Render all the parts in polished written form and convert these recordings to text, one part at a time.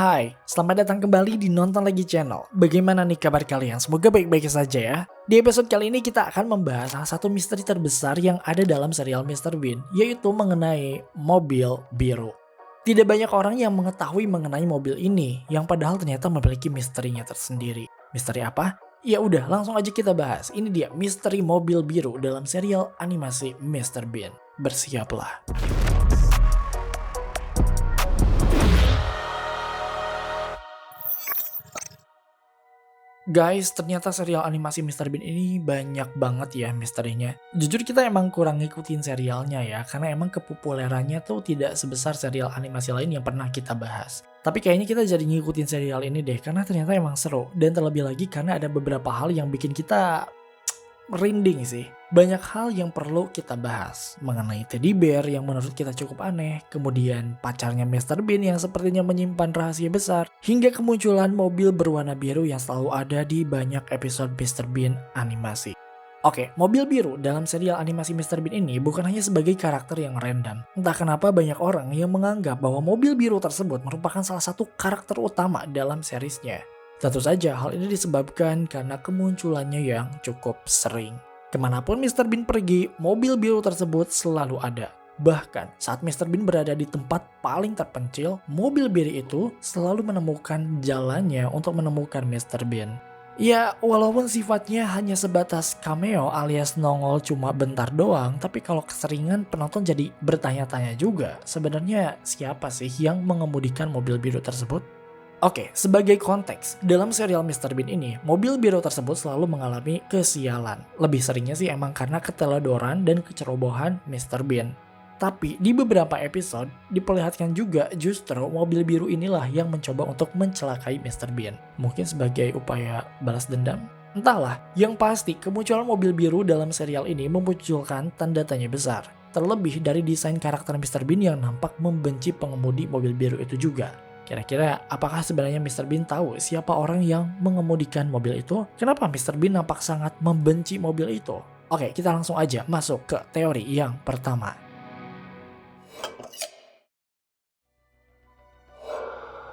Hai, selamat datang kembali di Nonton Lagi Channel. Bagaimana nih kabar kalian? Semoga baik-baik saja ya. Di episode kali ini kita akan membahas salah satu misteri terbesar yang ada dalam serial Mr. Bean, yaitu mengenai mobil biru. Tidak banyak orang yang mengetahui mengenai mobil ini, yang padahal ternyata memiliki misterinya tersendiri. Misteri apa? Ya udah, langsung aja kita bahas. Ini dia misteri mobil biru dalam serial animasi Mr. Bean. Bersiaplah. Guys, ternyata serial animasi Mr. Bean ini banyak banget ya misterinya. Jujur kita emang kurang ngikutin serialnya ya, karena emang kepopulerannya tuh tidak sebesar serial animasi lain yang pernah kita bahas. Tapi kayaknya kita jadi ngikutin serial ini deh, karena ternyata emang seru. Dan terlebih lagi karena ada beberapa hal yang bikin kita merinding sih. Banyak hal yang perlu kita bahas mengenai teddy bear yang menurut kita cukup aneh, kemudian pacarnya Mr. Bean yang sepertinya menyimpan rahasia besar, hingga kemunculan mobil berwarna biru yang selalu ada di banyak episode Mr. Bean animasi. Oke, mobil biru dalam serial animasi Mr. Bean ini bukan hanya sebagai karakter yang random. Entah kenapa banyak orang yang menganggap bahwa mobil biru tersebut merupakan salah satu karakter utama dalam seriesnya. Tentu saja hal ini disebabkan karena kemunculannya yang cukup sering. Kemanapun Mr. Bean pergi, mobil biru tersebut selalu ada. Bahkan saat Mr. Bean berada di tempat paling terpencil, mobil biru itu selalu menemukan jalannya untuk menemukan Mr. Bean. Ya, walaupun sifatnya hanya sebatas cameo alias nongol cuma bentar doang, tapi kalau keseringan penonton jadi bertanya-tanya juga, sebenarnya siapa sih yang mengemudikan mobil biru tersebut? Oke, sebagai konteks, dalam serial Mr. Bean ini, mobil biru tersebut selalu mengalami kesialan. Lebih seringnya sih emang karena keteledoran dan kecerobohan Mr. Bean. Tapi di beberapa episode, diperlihatkan juga justru mobil biru inilah yang mencoba untuk mencelakai Mr. Bean. Mungkin sebagai upaya balas dendam? Entahlah, yang pasti kemunculan mobil biru dalam serial ini memunculkan tanda tanya besar. Terlebih dari desain karakter Mr. Bean yang nampak membenci pengemudi mobil biru itu juga. Kira-kira apakah sebenarnya Mr. Bean tahu siapa orang yang mengemudikan mobil itu? Kenapa Mr. Bean nampak sangat membenci mobil itu? Oke, kita langsung aja masuk ke teori yang pertama.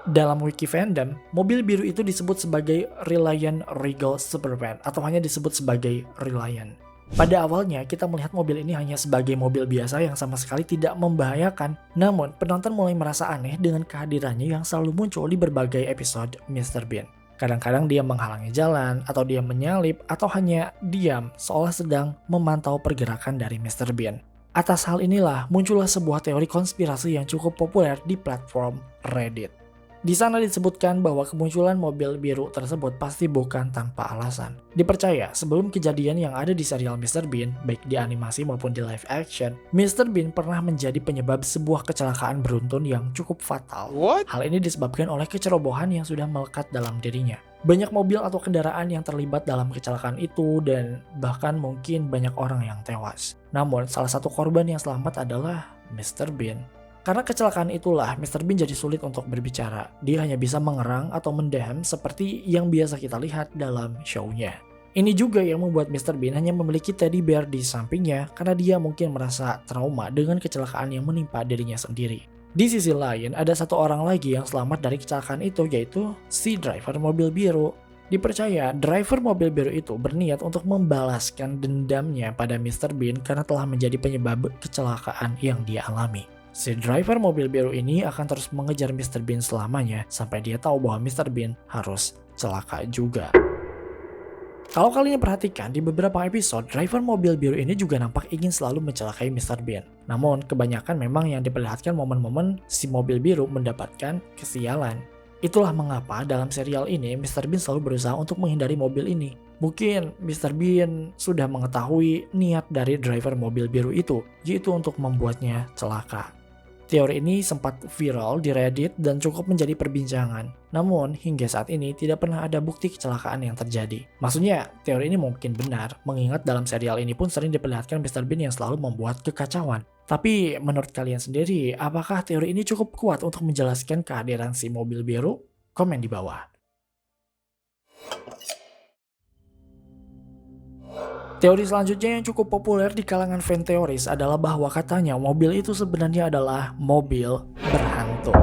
Dalam wiki fandom, mobil biru itu disebut sebagai Reliant Regal Supervan atau hanya disebut sebagai Reliant. Pada awalnya kita melihat mobil ini hanya sebagai mobil biasa yang sama sekali tidak membahayakan, namun penonton mulai merasa aneh dengan kehadirannya yang selalu muncul di berbagai episode Mr. Bean. Kadang-kadang dia menghalangi jalan, atau dia menyalip, atau hanya diam seolah sedang memantau pergerakan dari Mr. Bean. Atas hal inilah muncullah sebuah teori konspirasi yang cukup populer di platform Reddit. Di sana disebutkan bahwa kemunculan mobil biru tersebut pasti bukan tanpa alasan. Dipercaya sebelum kejadian yang ada di serial Mr. Bean, baik di animasi maupun di live action, Mr. Bean pernah menjadi penyebab sebuah kecelakaan beruntun yang cukup fatal. Hal ini disebabkan oleh kecerobohan yang sudah melekat dalam dirinya. Banyak mobil atau kendaraan yang terlibat dalam kecelakaan itu dan bahkan mungkin banyak orang yang tewas. Namun salah satu korban yang selamat adalah Mr. Bean. Karena kecelakaan itulah Mr. Bean jadi sulit untuk berbicara. Dia hanya bisa mengerang atau mendehem seperti yang biasa kita lihat dalam show-nya. Ini juga yang membuat Mr. Bean hanya memiliki teddy bear di sampingnya karena dia mungkin merasa trauma dengan kecelakaan yang menimpa dirinya sendiri. Di sisi lain, ada satu orang lagi yang selamat dari kecelakaan itu, yaitu si driver mobil biru. Dipercaya driver mobil biru itu berniat untuk membalaskan dendamnya pada Mr. Bean karena telah menjadi penyebab kecelakaan yang dia alami. Si driver mobil biru ini akan terus mengejar Mr. Bean selamanya sampai dia tahu bahwa Mr. Bean harus celaka juga. Kalau kalian perhatikan di beberapa episode, driver mobil biru ini juga nampak ingin selalu mencelakai Mr. Bean. Namun kebanyakan memang yang diperlihatkan momen-momen si mobil biru mendapatkan kesialan. Itulah mengapa dalam serial ini Mr. Bean selalu berusaha untuk menghindari mobil ini. Mungkin Mr. Bean sudah mengetahui niat dari driver mobil biru itu, yaitu untuk membuatnya celaka. Teori ini sempat viral di Reddit dan cukup menjadi perbincangan. Namun, hingga saat ini tidak pernah ada bukti kecelakaan yang terjadi. Maksudnya, teori ini mungkin benar, mengingat dalam serial ini pun sering diperlihatkan Mr. Bean yang selalu membuat kekacauan. Tapi, menurut kalian sendiri, apakah teori ini cukup kuat untuk menjelaskan kehadiran si mobil biru? Komen di bawah. Teori selanjutnya yang cukup populer di kalangan fan teoris adalah bahwa katanya mobil itu sebenarnya adalah mobil berhantu.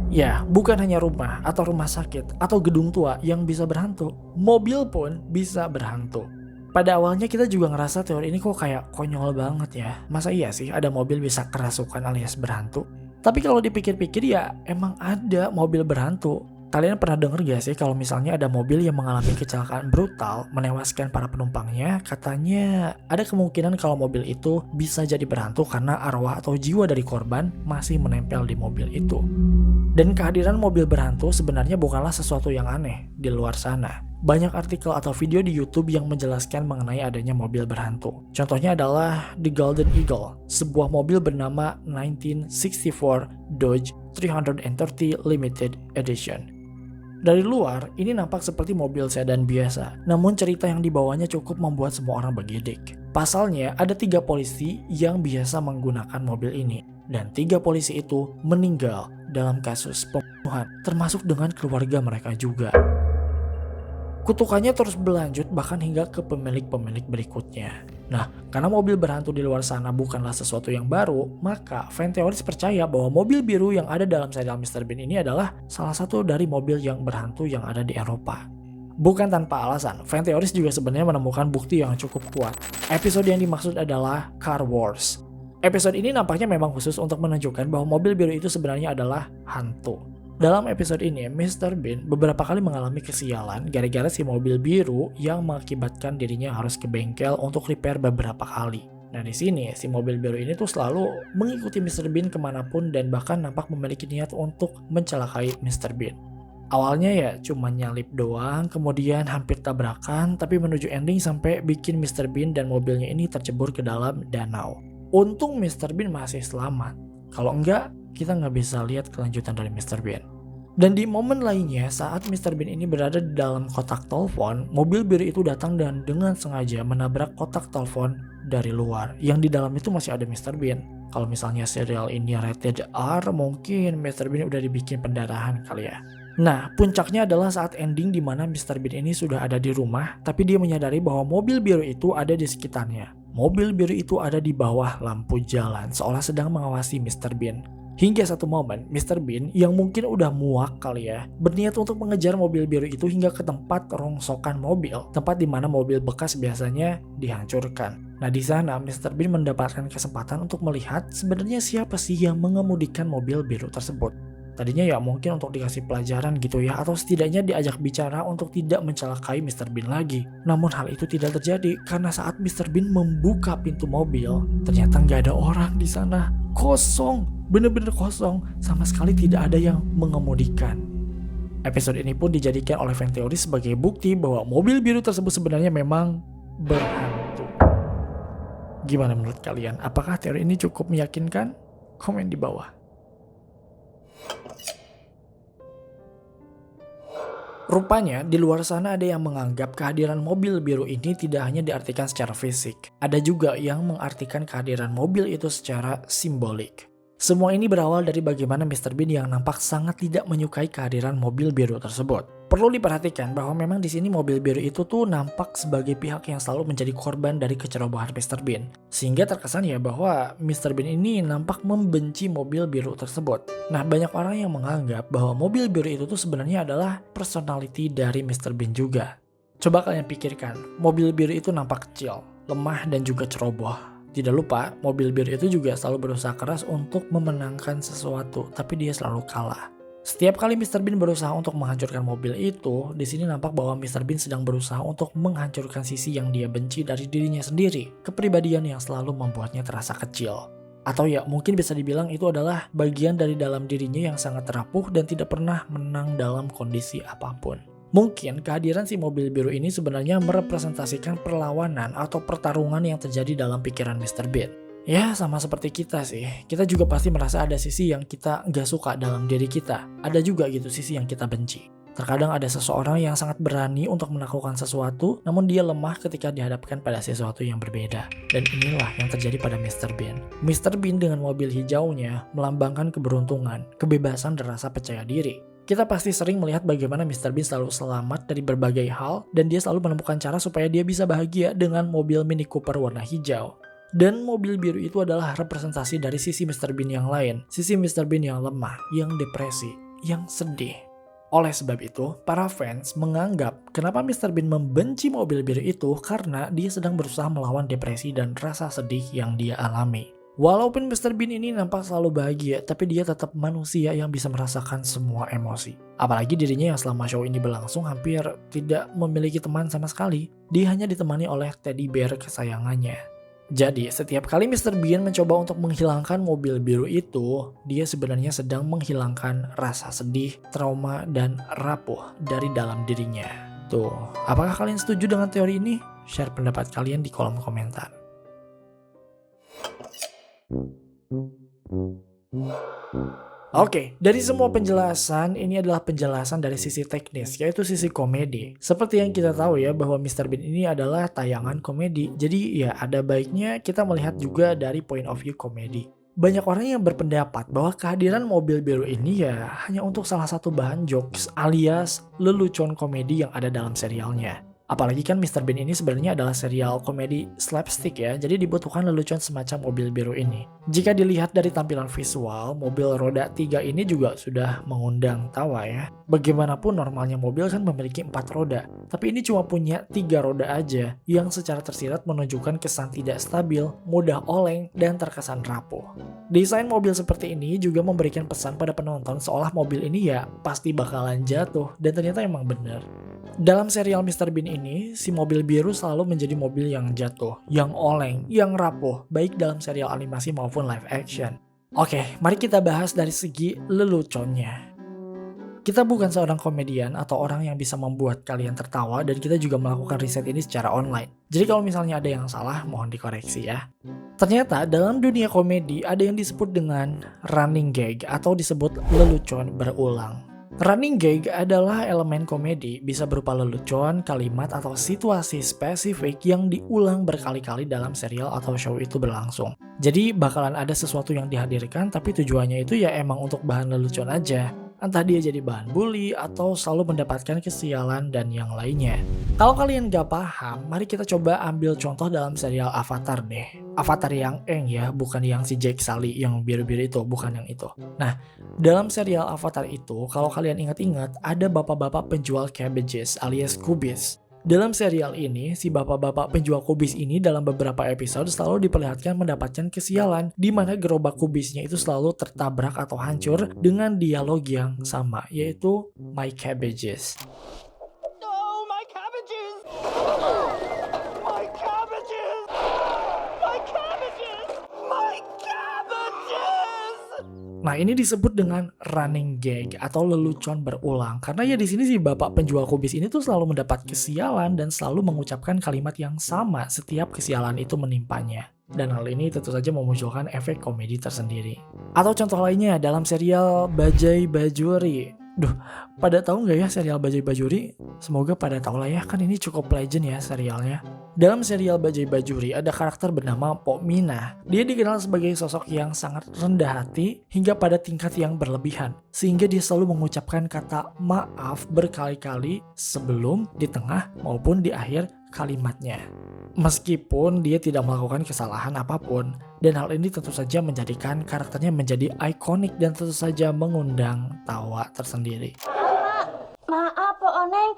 Ya, bukan hanya rumah atau rumah sakit atau gedung tua yang bisa berhantu, mobil pun bisa berhantu. Pada awalnya kita juga ngerasa teori ini kok kayak konyol banget ya. Masa iya sih ada mobil bisa kerasukan alias berhantu? Tapi kalau dipikir-pikir ya emang ada mobil berhantu. Kalian pernah denger gak sih kalau misalnya ada mobil yang mengalami kecelakaan brutal, menewaskan para penumpangnya? Katanya ada kemungkinan kalau mobil itu bisa jadi berhantu karena arwah atau jiwa dari korban masih menempel di mobil itu. Dan kehadiran mobil berhantu sebenarnya bukanlah sesuatu yang aneh di luar sana. Banyak artikel atau video di YouTube yang menjelaskan mengenai adanya mobil berhantu. Contohnya adalah The Golden Eagle, sebuah mobil bernama 1964 Dodge 330 Limited Edition. Dari luar, ini nampak seperti mobil sedan biasa, namun cerita yang dibawanya cukup membuat semua orang bergidik. Pasalnya, ada 3 polisi yang biasa menggunakan mobil ini, dan 3 polisi itu meninggal dalam kasus pembunuhan, termasuk dengan keluarga mereka juga. Kutukannya terus berlanjut bahkan hingga ke pemilik-pemilik berikutnya. Nah, karena mobil berhantu di luar sana bukanlah sesuatu yang baru, maka fan teoris percaya bahwa mobil biru yang ada dalam serial Mr. Bean ini adalah salah satu dari mobil yang berhantu yang ada di Eropa. Bukan tanpa alasan, fan teoris juga sebenarnya menemukan bukti yang cukup kuat. Episode yang dimaksud adalah Car Wars. Episode ini nampaknya memang khusus untuk menunjukkan bahwa mobil biru itu sebenarnya adalah hantu. Dalam episode ini, Mr. Bean beberapa kali mengalami kesialan gara-gara si mobil biru yang mengakibatkan dirinya harus ke bengkel untuk repair beberapa kali. Nah di sini, si mobil biru ini tuh selalu mengikuti Mr. Bean kemanapun dan bahkan nampak memiliki niat untuk mencelakai Mr. Bean. Awalnya ya cuma nyalip doang, kemudian hampir tabrakan, tapi menuju ending sampai bikin Mr. Bean dan mobilnya ini tercebur ke dalam danau. Untung Mr. Bean masih selamat. Kalau enggak, kita nggak bisa lihat kelanjutan dari Mr. Bean. Dan di momen lainnya, saat Mr. Bean ini berada di dalam kotak telepon, mobil biru itu datang dan dengan sengaja menabrak kotak telepon dari luar. Yang di dalam itu masih ada Mr. Bean. Kalau misalnya serial ini rated R, mungkin Mr. Bean udah dibikin pendarahan kali ya. Nah, puncaknya adalah saat ending di mana Mr. Bean ini sudah ada di rumah, tapi dia menyadari bahwa mobil biru itu ada di sekitarnya. Mobil biru itu ada di bawah lampu jalan, seolah sedang mengawasi Mr. Bean. Hingga satu momen, Mr. Bean yang mungkin udah muak kali ya, berniat untuk mengejar mobil biru itu hingga ke tempat rongsokan mobil, tempat di mana mobil bekas biasanya dihancurkan. Nah di sana, Mr. Bean mendapatkan kesempatan untuk melihat sebenarnya siapa sih yang mengemudikan mobil biru tersebut. Tadinya ya mungkin untuk dikasih pelajaran gitu ya, atau setidaknya diajak bicara untuk tidak mencelakai Mr. Bean lagi. Namun hal itu tidak terjadi karena saat Mr. Bean membuka pintu mobil, ternyata nggak ada orang di sana. Kosong, bener-bener kosong, sama sekali tidak ada yang mengemudikan. Episode ini pun dijadikan oleh fan teori sebagai bukti bahwa mobil biru tersebut sebenarnya memang berhantu. Gimana menurut kalian? Apakah teori ini cukup meyakinkan? Komen di bawah. Rupanya di luar sana ada yang menganggap kehadiran mobil biru ini tidak hanya diartikan secara fisik. Ada juga yang mengartikan kehadiran mobil itu secara simbolik. Semua ini berawal dari bagaimana Mr. Bean yang nampak sangat tidak menyukai kehadiran mobil biru tersebut. Perlu diperhatikan bahwa memang di sini mobil biru itu tuh nampak sebagai pihak yang selalu menjadi korban dari kecerobohan Mr. Bean. Sehingga terkesan ya bahwa Mr. Bean ini nampak membenci mobil biru tersebut. Nah banyak orang yang menganggap bahwa mobil biru itu tuh sebenarnya adalah personality dari Mr. Bean juga. Coba kalian pikirkan, mobil biru itu nampak kecil, lemah dan juga ceroboh. Tidak lupa, mobil biru itu juga selalu berusaha keras untuk memenangkan sesuatu, tapi dia selalu kalah. Setiap kali Mr. Bean berusaha untuk menghancurkan mobil itu, di sini nampak bahwa Mr. Bean sedang berusaha untuk menghancurkan sisi yang dia benci dari dirinya sendiri, kepribadian yang selalu membuatnya terasa kecil. Atau ya mungkin bisa dibilang itu adalah bagian dari dalam dirinya yang sangat rapuh dan tidak pernah menang dalam kondisi apapun. Mungkin kehadiran si mobil biru ini sebenarnya merepresentasikan perlawanan atau pertarungan yang terjadi dalam pikiran Mr. Bean. Ya sama seperti kita sih, kita juga pasti merasa ada sisi yang kita gak suka dalam diri kita. Ada juga gitu sisi yang kita benci. Terkadang ada seseorang yang sangat berani untuk melakukan sesuatu, namun dia lemah ketika dihadapkan pada sesuatu yang berbeda. Dan inilah yang terjadi pada Mr. Bean. Mr. Bean dengan mobil hijaunya melambangkan keberuntungan, kebebasan dan rasa percaya diri. Kita pasti sering melihat bagaimana Mr. Bean selalu selamat dari berbagai hal dan dia selalu menemukan cara supaya dia bisa bahagia dengan mobil Mini Cooper warna hijau. Dan mobil biru itu adalah representasi dari sisi Mr. Bean yang lain, sisi Mr. Bean yang lemah, yang depresi, yang sedih. Oleh sebab itu, para fans menganggap kenapa Mr. Bean membenci mobil biru itu karena dia sedang berusaha melawan depresi dan rasa sedih yang dia alami. Walaupun Mr. Bean ini nampak selalu bahagia, tapi dia tetap manusia yang bisa merasakan semua emosi. Apalagi dirinya yang selama show ini berlangsung hampir tidak memiliki teman sama sekali. Dia hanya ditemani oleh teddy bear kesayangannya. Jadi, setiap kali Mr. Bean mencoba untuk menghilangkan mobil biru itu, dia sebenarnya sedang menghilangkan rasa sedih, trauma, dan rapuh dari dalam dirinya. Tuh, apakah kalian setuju dengan teori ini? Share pendapat kalian di kolom komentar. Oke, dari semua penjelasan, ini adalah penjelasan dari sisi teknis, yaitu sisi komedi. Seperti yang kita tahu ya, bahwa Mr. Bean ini adalah tayangan komedi. Jadi ya ada baiknya kita melihat juga dari point of view komedi. Banyak orang yang berpendapat bahwa kehadiran mobil biru ini ya hanya untuk salah satu bahan jokes alias lelucon komedi yang ada dalam serialnya. Apalagi kan Mr. Bean ini sebenarnya adalah serial komedi slapstick ya, jadi dibutuhkan lelucon semacam mobil biru ini. Jika dilihat dari tampilan visual, mobil roda 3 ini juga sudah mengundang tawa ya. Bagaimanapun normalnya mobil kan memiliki 4 roda, tapi ini cuma punya 3 roda aja, yang secara tersirat menunjukkan kesan tidak stabil, mudah oleng, dan terkesan rapuh. Desain mobil seperti ini juga memberikan pesan pada penonton seolah mobil ini ya pasti bakalan jatuh, dan ternyata emang bener. Dalam serial Mr. Bean ini, si mobil biru selalu menjadi mobil yang jatuh, yang oleng, yang rapuh, baik dalam serial animasi maupun live action. Oke, mari kita bahas dari segi leluconnya. Kita bukan seorang komedian atau orang yang bisa membuat kalian tertawa dan kita juga melakukan riset ini secara online. Jadi kalau misalnya ada yang salah, mohon dikoreksi ya. Ternyata dalam dunia komedi ada yang disebut dengan running gag atau disebut lelucon berulang. Running gag adalah elemen komedi, bisa berupa lelucon, kalimat, atau situasi spesifik yang diulang berkali-kali dalam serial atau show itu berlangsung. Jadi bakalan ada sesuatu yang dihadirkan tapi tujuannya itu ya emang untuk bahan lelucon aja. Entah dia jadi bahan bully atau selalu mendapatkan kesialan dan yang lainnya. Kalau kalian gak paham, mari kita coba ambil contoh dalam serial Avatar deh. Avatar yang Aang ya, bukan yang si Jake Sully yang biru-biru itu, bukan yang itu. Nah, dalam serial Avatar itu, kalau kalian ingat-ingat, ada bapak-bapak penjual cabbages alias kubis. Dalam serial ini, si bapak-bapak penjual kubis ini dalam beberapa episode selalu diperlihatkan mendapatkan kesialan di mana gerobak kubisnya itu selalu tertabrak atau hancur dengan dialog yang sama, yaitu "My cabbages". Oh, my cabbages! My cabbages! My cabbages! My cabbages! Nah, ini disebut dengan running gag atau lelucon berulang karena ya di sini si bapak penjual kubis ini tuh selalu mendapat kesialan dan selalu mengucapkan kalimat yang sama setiap kesialan itu menimpanya. Dan hal ini tentu saja memunculkan efek komedi tersendiri. Atau contoh lainnya dalam serial Bajaj Bajuri. Duh, pada tahu nggak ya serial Bajaj Bajuri? Semoga pada tahu lah ya, kan ini cukup legend ya serialnya. Dalam serial Bajaj Bajuri ada karakter bernama Pok Mina. Dia dikenal sebagai sosok yang sangat rendah hati hingga pada tingkat yang berlebihan. Sehingga dia selalu mengucapkan kata maaf berkali-kali sebelum, di tengah, maupun di akhir kalimatnya. Meskipun dia tidak melakukan kesalahan apapun, dan hal ini tentu saja menjadikan karakternya menjadi ikonik dan tentu saja mengundang tawa tersendiri. Maaf, Pak Oneng.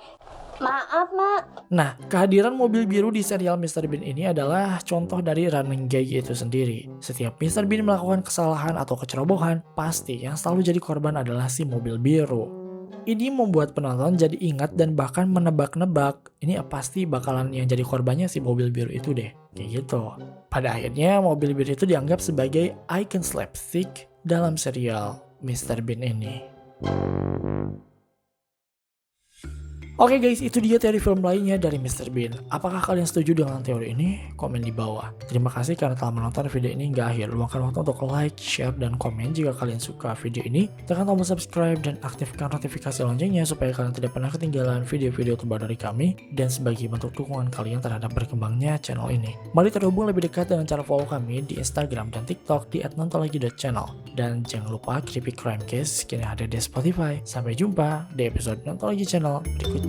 Maaf, Mak. Nah, kehadiran mobil biru di serial Mr. Bean ini adalah contoh dari running gag itu sendiri. Setiap Mr. Bean melakukan kesalahan atau kecerobohan, pasti yang selalu jadi korban adalah si mobil biru. Ini membuat penonton jadi ingat dan bahkan menebak-nebak ini pasti bakalan yang jadi korbannya si mobil biru itu deh. Kayak gitu. Pada akhirnya mobil biru itu dianggap sebagai icon slapstick dalam serial Mr. Bean ini. Oke guys, itu dia teori film lainnya dari Mr. Bean. Apakah kalian setuju dengan teori ini? Komen di bawah. Terima kasih karena telah menonton video ini hingga akhir. Luangkan waktu untuk like, share, dan komen jika kalian suka video ini. Tekan tombol subscribe dan aktifkan notifikasi loncengnya supaya kalian tidak pernah ketinggalan video-video terbaru dari kami. Dan sebagai bentuk dukungan kalian terhadap berkembangnya channel ini, mari terhubung lebih dekat dengan cara follow kami di Instagram dan TikTok di @nontolagi.channel. Dan jangan lupa Creepy Crime Case kini ada di Spotify. Sampai jumpa di episode Nontologi Channel berikutnya.